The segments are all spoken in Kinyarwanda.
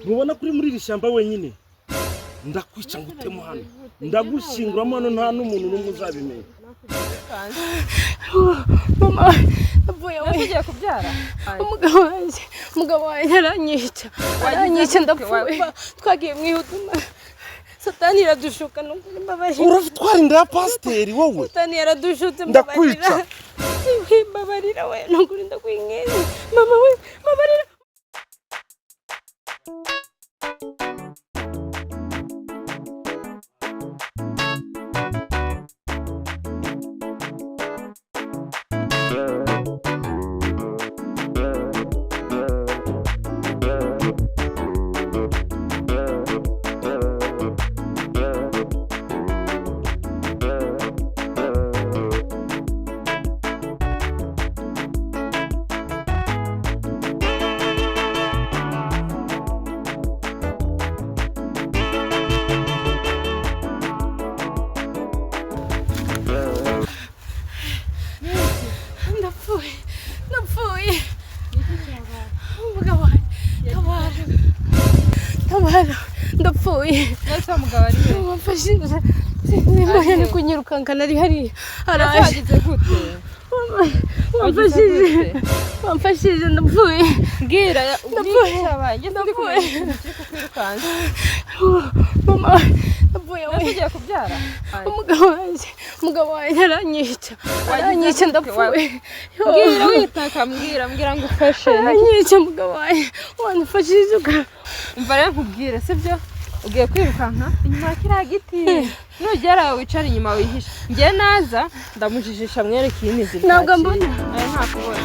Mubona kuri muri iri shyamba wenyine ndakwica ngutemo hano ndagushinguramo hano nta n'umuntu n'umwe uzabimenya. Mama avuye wagiye kubyara umugabo wanjye aranyica ndapfuye twagiye mwihutuma Satani iradushuka n'ukuri mbabarira. Urafitwara inda ya pasiteri wowe. Satani yaradushutse mbabarira. Mbabarira we n'ukuri ndakwinginze. Mama we mbabarira. Nasa mugabo ari we wamfashije nimba ni kunyirukanka nari hari aragize gute wamfashije ndapfuye mbwira ubwishabaye ndapfuye kwirukanka mama ndapfuye wagiye kubyara umugabo wanjye aranyica ndapfuye mbwira witaka mbwira ngo ufashe aranyica umugabo wanjye wanfashije umva rero nkubwire sibyo ugiye kwirukanka inyuma kiriya giti nugera wicara inyuma wihisha njye naza ndamujijisha mwereke imizi ntabwo mbona ntakubona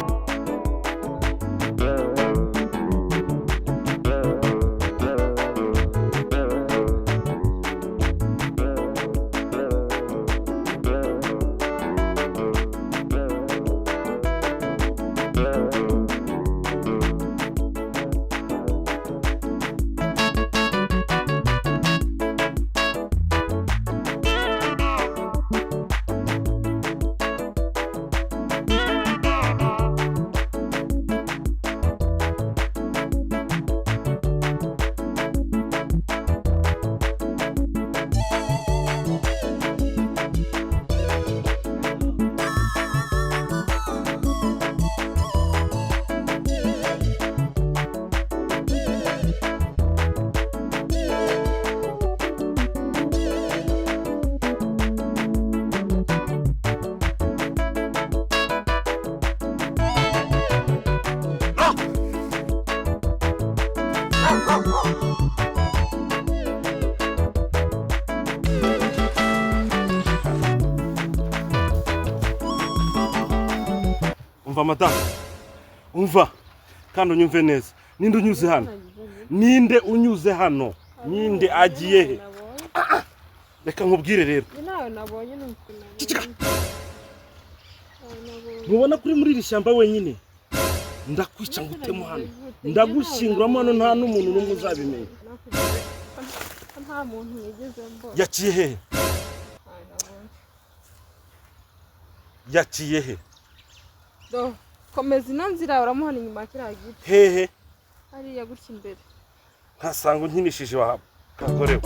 Umva madam umva kandi unyumve neza ninde unyuze hano ninde agiye he reka nkubwire rero nawe nabonye n'ukuna mubona kuri muri iri shyamba wenyine ndakwica ngutemo hano ndagushinguramo hano nta n'umuntu n'umwe uzabimenya. nta muntu yigeze mbona yaciye he komeza ino nzira uramuhana inyuma kiriya giti hehe hariya gutya imbere nkasanga unkinishije wakorewe.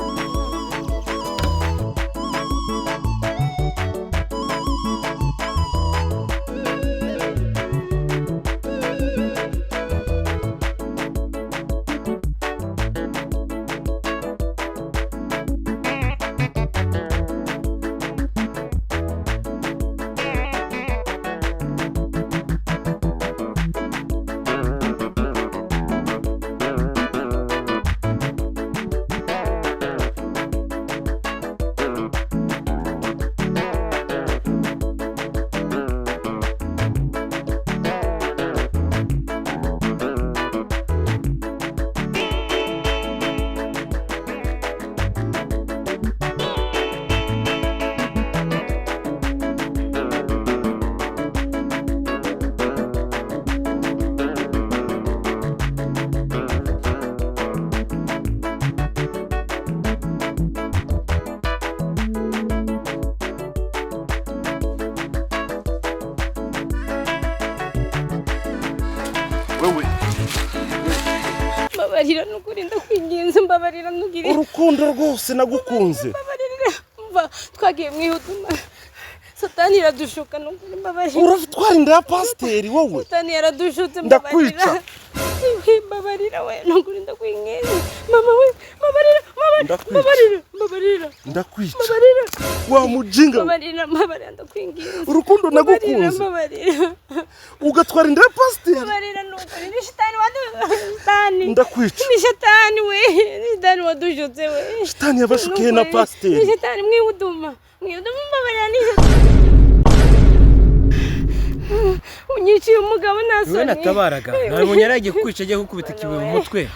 mbabarira nukuri ndakwinginze mbabarira nugire urukundo rwose nagukunze mbabarira mva twagiye mwihutuma Satani yaradushuka nukuri mbabarira urafitwara inda ya pasiteri wowe Satani yaradushutse ndakwica mbabarira we nukuri ndakwinginze mama we mbabarira mbabarira ndakwica mbabarira wa mujinga mbabarira ndakwinginze urukundo nagukunze mbabarira ugatwara inda ya pasiteri mbabarira nukuri ni shitani ndakwica ni shitani we ni shitani wadushutse we shitani yabashukiye na pasiteri ni shitani mwihutuma mbabarira ni unyiciye umugabo nasoni we natabaraga ntabwo yaragiye kukwica agiye gukubita ikibuye mu mutwe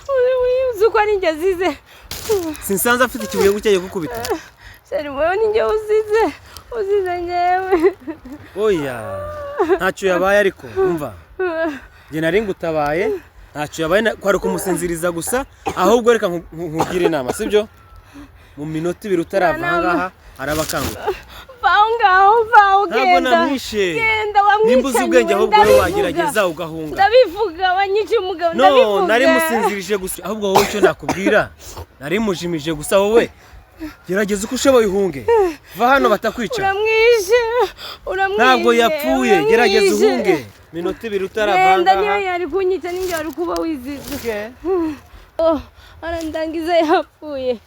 uzuko ari njye azize sinsanze afite ikibuye gucyagiye gukubita seri wewe ni njye uzize njyewe oya ntacyo yabaye ariko umva njye nari ngutabaye ntacyo yabaye kwari kumusinziriza gusa ahubwo reka nkugire inama sibyo mu minota 2 utarava ngaha arabakanguka vaho genda ntabwo namwishe genda wamwica nimba uzi ubwenge ahubwo wowe wagerageza ugahunga ndabivuga wanyiciye umugabo ndabivuga no nari musinzirije gusa ahubwo wowe icyo nakubwira nari mujimije gusa wowe gerageza uko ushoboye uhunge va hano batakwica uramwishe ntabwo yapfuye gerageza uhunge minota 2 utaravanga genda niyo yari kunyica ninjye wari kuba wizize arandangiza yapfuye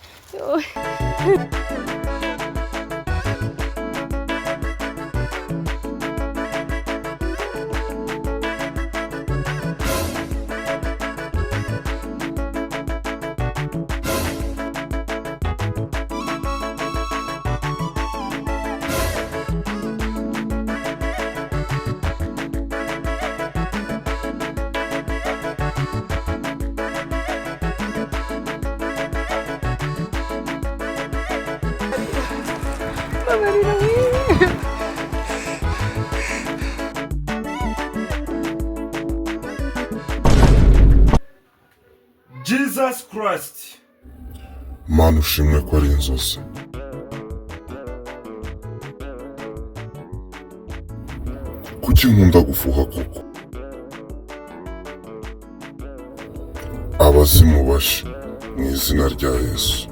Jesus Christ Mana ushimwe ko ari inzozi kuki nkunda gufuha koko abazimu bashe mu izina rya Yesu